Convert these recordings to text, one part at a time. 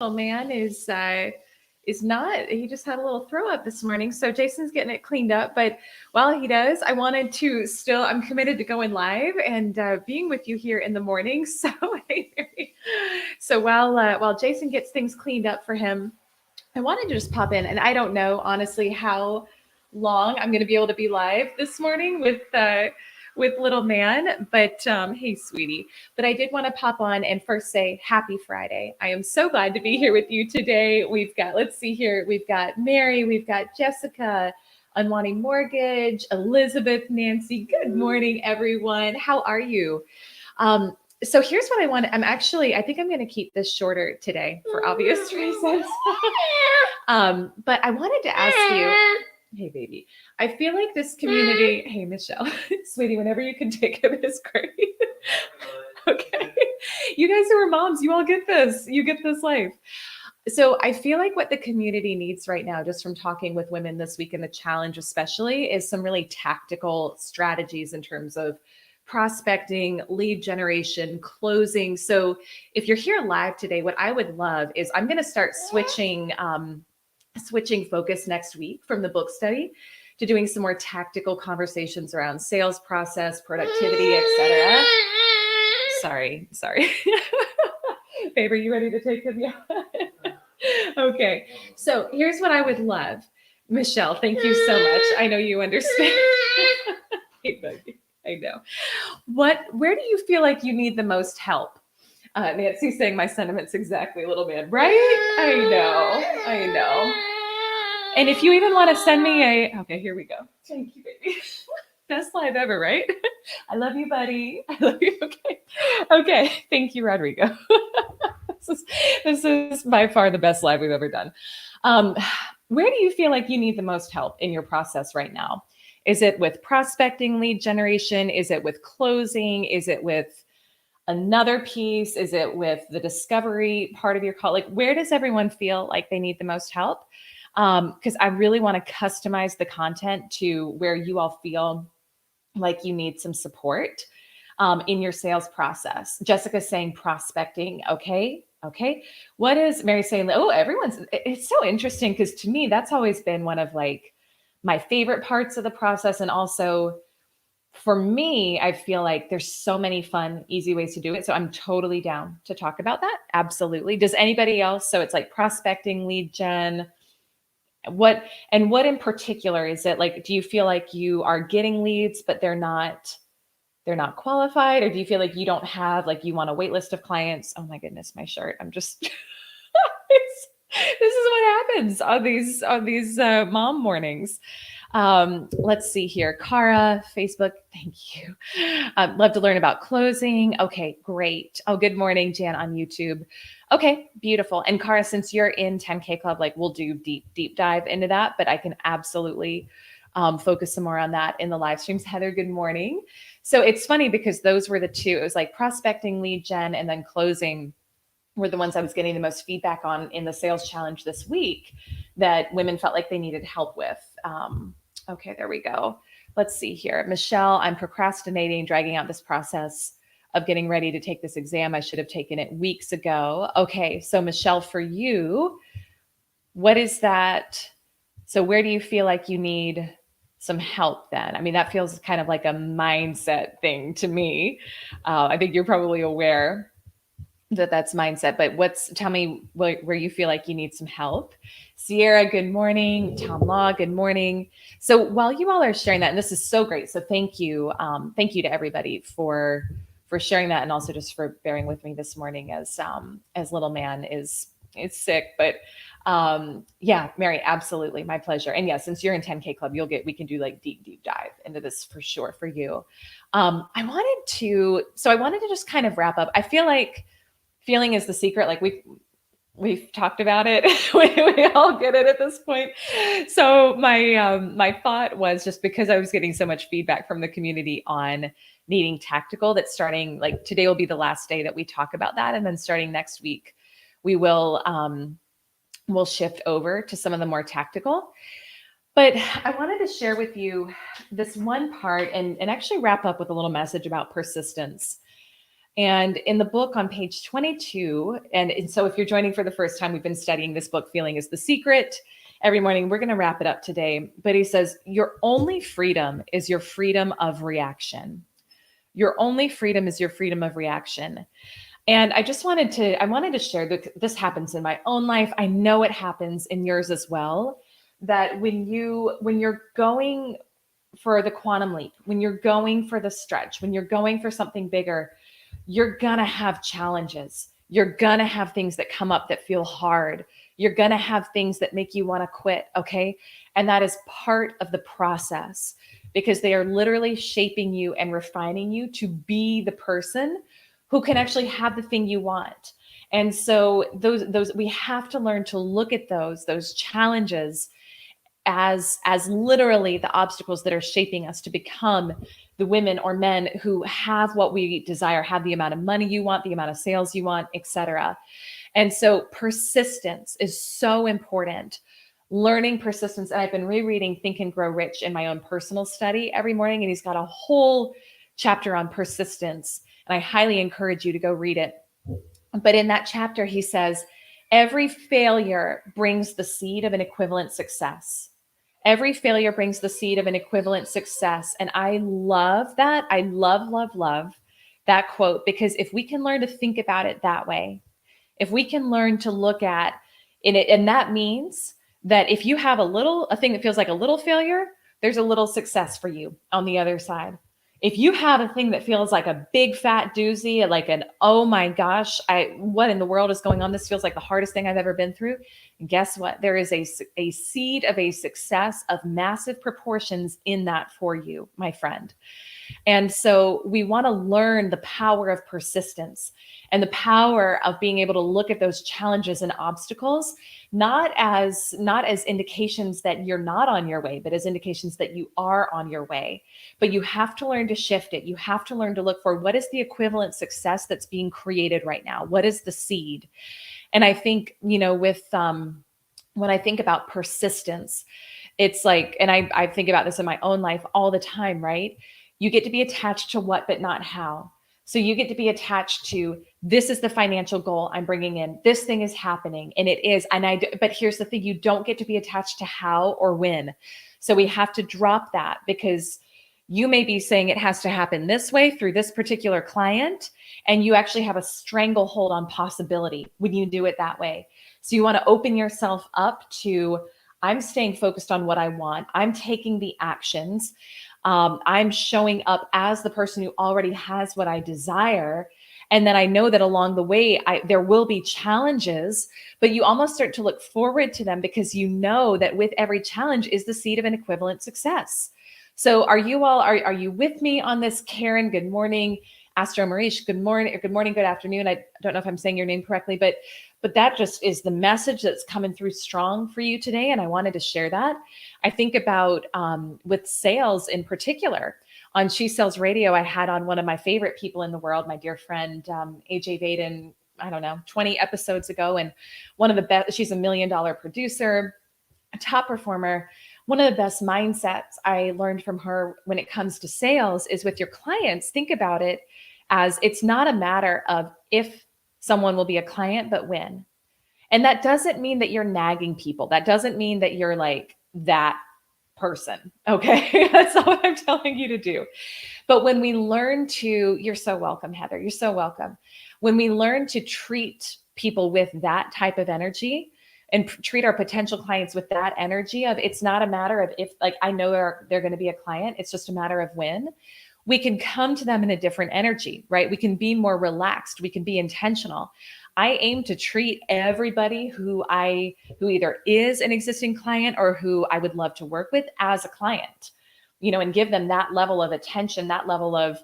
little man is not. He just had a little throw up this morning, so Jason's getting it cleaned up. But while he does, I wanted to still. I'm committed to going live and being with you here in the morning. So, so while Jason gets things cleaned up for him, I wanted to just pop in, and I don't know honestly how long I'm going to be able to be live this morning with little man. But hey, sweetie. But I did want to pop on and first say happy Friday. I am so glad to be here with you today. We've got, let's see here, we've got Mary, we've got Jessica, Unwanting Mortgage, Elizabeth, Nancy. Good morning, everyone. How are you? So here's what I want. I think I'm going to keep this shorter today for obvious reasons. But I wanted to ask you, hey, baby, I feel like this community, hey, Michelle, sweetie, whenever you can take him is great. Okay. You guys who are moms, you all get this. You get this life. So I feel like what the community needs right now, just from talking with women this week in the challenge especially, is some really tactical strategies in terms of prospecting, lead generation, closing. So if you're here live today, what I would love is I'm going to start switching focus next week from the book study to doing some more tactical conversations around sales process, productivity, etc. Sorry. Babe, are you ready to take him? Yeah. Okay. So here's what I would love. Michelle, thank you so much. I know you understand. Hey, baby. I know. Where do you feel like you need the most help? Nancy's saying my sentiments exactly, little man, right? I know. And if you even want to send me okay, here we go. Thank you, baby. Best live ever, right? I love you, buddy. I love you. Okay. Thank you, Rodrigo. This is by far the best live we've ever done. Where do you feel like you need the most help in your process right now? Is it with prospecting, lead generation? Is it with closing? Is it with another piece? Is it with the discovery part of your call? Like, where does everyone feel like they need the most help? Because I really want to customize the content to where you all feel like you need some support in your sales process. Jessica's saying prospecting. Okay. What is Mary saying? Oh, it's so interesting because to me, that's always been one of like my favorite parts of the process. And also for me, I feel like there's so many fun, easy ways to do it. So I'm totally down to talk about that. Absolutely. Does anybody else? So it's like prospecting, lead gen. What in particular is it like? Do you feel like you are getting leads, but they're not qualified? Or do you feel like you don't have, like you want a wait list of clients? Oh my goodness, my shirt. I'm just, this is what happens on these mom mornings. Let's see here. Cara, Facebook, thank you. Love to learn about closing. Okay, great. Oh, good morning, Jan on YouTube. Okay, beautiful. And Cara, since you're in 10K Club, like we'll do deep dive into that, but I can absolutely focus some more on that in the live streams. Heather, good morning. So it's funny because those were the two. It was like prospecting, lead gen, and then closing were the ones I was getting the most feedback on in the sales challenge this week that women felt like they needed help with. Okay, there we go. Let's see here. Michelle, I'm procrastinating, dragging out this process of getting ready to take this exam. I should have taken it weeks ago. Okay, so Michelle, for you, what is that? So where do you feel like you need some help then? I mean, that feels kind of like a mindset thing to me. I think you're probably aware that that's mindset, but tell me where you feel like you need some help. Sierra, good morning. Tom Law, good morning. So while you all are sharing that, and this is so great, so thank you to everybody for sharing that, and also just for bearing with me this morning as little man is sick. But yeah, Mary, absolutely, my pleasure. And yeah, since you're in 10K Club, we can do like deep dive into this for sure for you. I wanted to just kind of wrap up. I feel like feeling is the secret. Like we've talked about it. we all get it at this point. So my thought was, just because I was getting so much feedback from the community on needing tactical, that starting like today will be the last day that we talk about that. And then starting next week, we will we'll shift over to some of the more tactical. But I wanted to share with you this one part and actually wrap up with a little message about persistence. And in the book on page 22, and so if you're joining for the first time, we've been studying this book, Feeling is the Secret. Every morning, we're going to wrap it up today. But he says, your only freedom is your freedom of reaction. Your only freedom is your freedom of reaction. And I wanted to share that this happens in my own life. I know it happens in yours as well, that when you're going for the quantum leap, when you're going for the stretch, when you're going for something bigger, you're gonna have challenges. You're gonna have things that come up that feel hard. You're gonna have things that make you want to quit, okay? And that is part of the process, because they are literally shaping you and refining you to be the person who can actually have the thing you want. And so those we have to learn to look at those challenges as literally the obstacles that are shaping us to become the women or men who have what we desire, have the amount of money you want, the amount of sales you want, etc. And so persistence is so important. Learning persistence. And I've been rereading Think and Grow Rich in my own personal study every morning. And he's got a whole chapter on persistence. And I highly encourage you to go read it. But in that chapter, he says, every failure brings the seed of an equivalent success. Every failure brings the seed of an equivalent success. And I love that. I love that quote, because if we can learn to think about it that way, if we can learn to look at it, and that means that if you have a thing that feels like a little failure, there's a little success for you on the other side. If you have a thing that feels like a big fat doozy, like oh my gosh, what in the world is going on? This feels like the hardest thing I've ever been through. And guess what? There is a seed of a success of massive proportions in that for you, my friend. And so we want to learn the power of persistence and the power of being able to look at those challenges and obstacles, not as indications that you're not on your way, but as indications that you are on your way. But you have to learn to shift it. You have to learn to look for what is the equivalent success that's being created right now? What is the seed? And I think, with when I think about persistence, it's like, and I think about this in my own life all the time, right? You get to be attached to what, but not how. So you get to be attached to, this is the financial goal I'm bringing in. This thing is happening, and it is. But here's the thing, you don't get to be attached to how or when. So we have to drop that, because you may be saying it has to happen this way through this particular client, and you actually have a stranglehold on possibility when you do it that way. So you want to open yourself up to, I'm staying focused on what I want. I'm taking the actions. I'm showing up as the person who already has what I desire. And then I know that along the way, there will be challenges, but you almost start to look forward to them, because you know that with every challenge is the seed of an equivalent success. So are you with me on this? Karen, good morning. Astro Marish, good morning, good afternoon. I don't know if I'm saying your name correctly, but that just is the message that's coming through strong for you today. And I wanted to share that. I think about with sales in particular. On She Sells Radio, I had on one of my favorite people in the world, my dear friend, AJ Vaden, 20 episodes ago. And one of the best, she's $1 million producer, a top performer. One of the best mindsets I learned from her when it comes to sales is, with your clients, think about it as, it's not a matter of if someone will be a client, but when. And that doesn't mean that you're nagging people. That doesn't mean that you're like that person. Okay. That's not what I'm telling you to do. But when we learn to, you're so welcome, Heather. You're so welcome. When we learn to treat people with that type of energy, and treat our potential clients with that energy of, it's not a matter of if, like, I know they're going to be a client. It's just a matter of when. We can come to them in a different energy, right? We can be more relaxed. We can be intentional. I aim to treat everybody who either is an existing client or who I would love to work with as a client, and give them that level of attention, that level of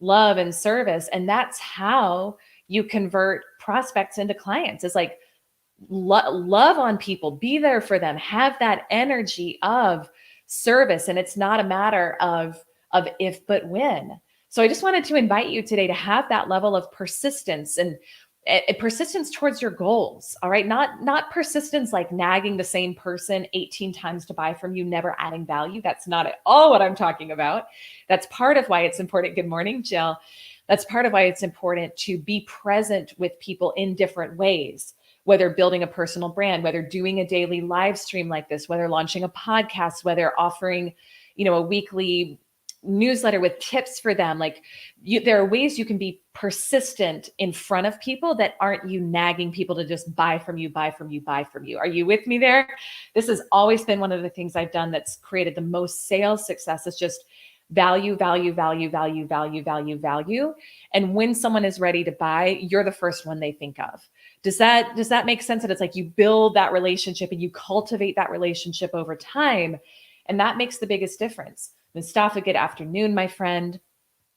love and service. And that's how you convert prospects into clients. It's like, love on people, be there for them, have that energy of service. And it's not a matter of if, but when. So I just wanted to invite you today to have that level of persistence and persistence towards your goals. All right. Not persistence like nagging the same person 18 times to buy from you, never adding value. That's not at all what I'm talking about. That's part of why it's important. Good morning, Jill. That's part of why it's important to be present with people in different ways, whether building a personal brand, whether doing a daily live stream like this, whether launching a podcast, whether offering, a weekly newsletter with tips for them. Like there are ways you can be persistent in front of people that aren't you nagging people to just buy from you, buy from you, buy from you. Are you with me there? This has always been one of the things I've done that's created the most sales success. Is just value, value, value, value, value, value, value. And when someone is ready to buy, you're the first one they think of. Does that make sense? That it's like you build that relationship and you cultivate that relationship over time. And that makes the biggest difference. Mustafa, good afternoon, my friend.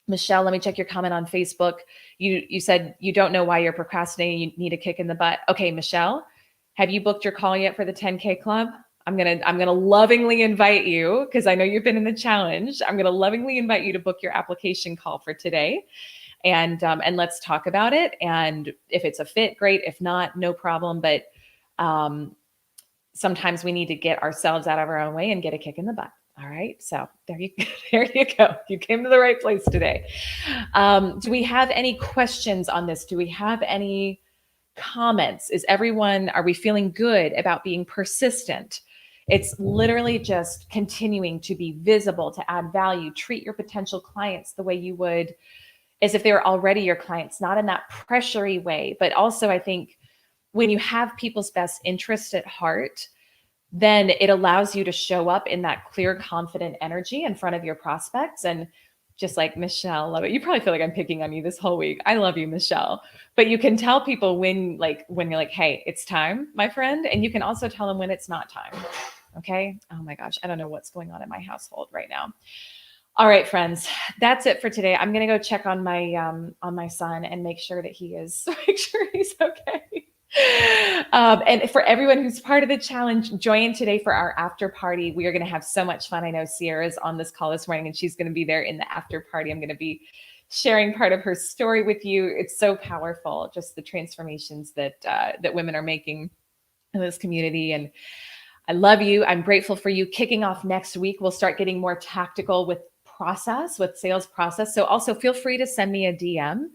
Michelle, let me check your comment on Facebook. You said you don't know why you're procrastinating. You need a kick in the butt. Okay, Michelle, have you booked your call yet for the 10K club? I'm gonna lovingly invite you, because I know you've been in the challenge. I'm gonna lovingly invite you to book your application call for today, and let's talk about it. And if it's a fit, great. If not, no problem. But sometimes we need to get ourselves out of our own way and get a kick in the butt. All right. So there you go. You came to the right place today. Do we have any questions on this? Do we have any comments? Are we feeling good about being persistent? It's literally just continuing to be visible, to add value, treat your potential clients the way you would as if they were already your clients, not in that pressury way. But also, I think when you have people's best interest at heart, then it allows you to show up in that clear, confident energy in front of your prospects. And just like Michelle, love it. You probably feel like I'm picking on you this whole week. I love you, Michelle. But you can tell people when you're like, hey, it's time, my friend. And you can also tell them when it's not time. Okay. Oh my gosh. I don't know what's going on in my household right now. All right, friends, that's it for today. I'm going to go check on my son and make sure that he's okay. And for everyone who's part of the challenge, join today for our after party. We are going to have so much fun. I know Sierra's on this call this morning and she's going to be there in the after party. I'm going to be sharing part of her story with you. It's so powerful, just the transformations that women are making in this community. And I love you. I'm grateful for you. Kicking off next week, we'll start getting more tactical with sales process. So also feel free to send me a DM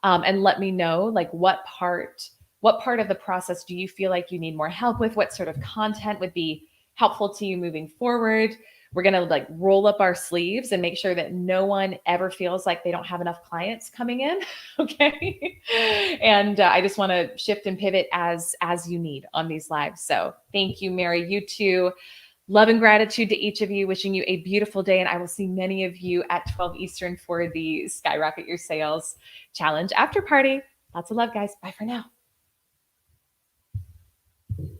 and let me know like what part of the process do you feel like you need more help with? What sort of content would be helpful to you moving forward? We're going to roll up our sleeves and make sure that no one ever feels like they don't have enough clients coming in. Okay. And I just want to shift and pivot as you need on these lives. So thank you, Mary. You too. Love and gratitude to each of you. Wishing you a beautiful day. And I will see many of you at 12 Eastern for the Skyrocket Your Sales Challenge after party. Lots of love, guys. Bye for now.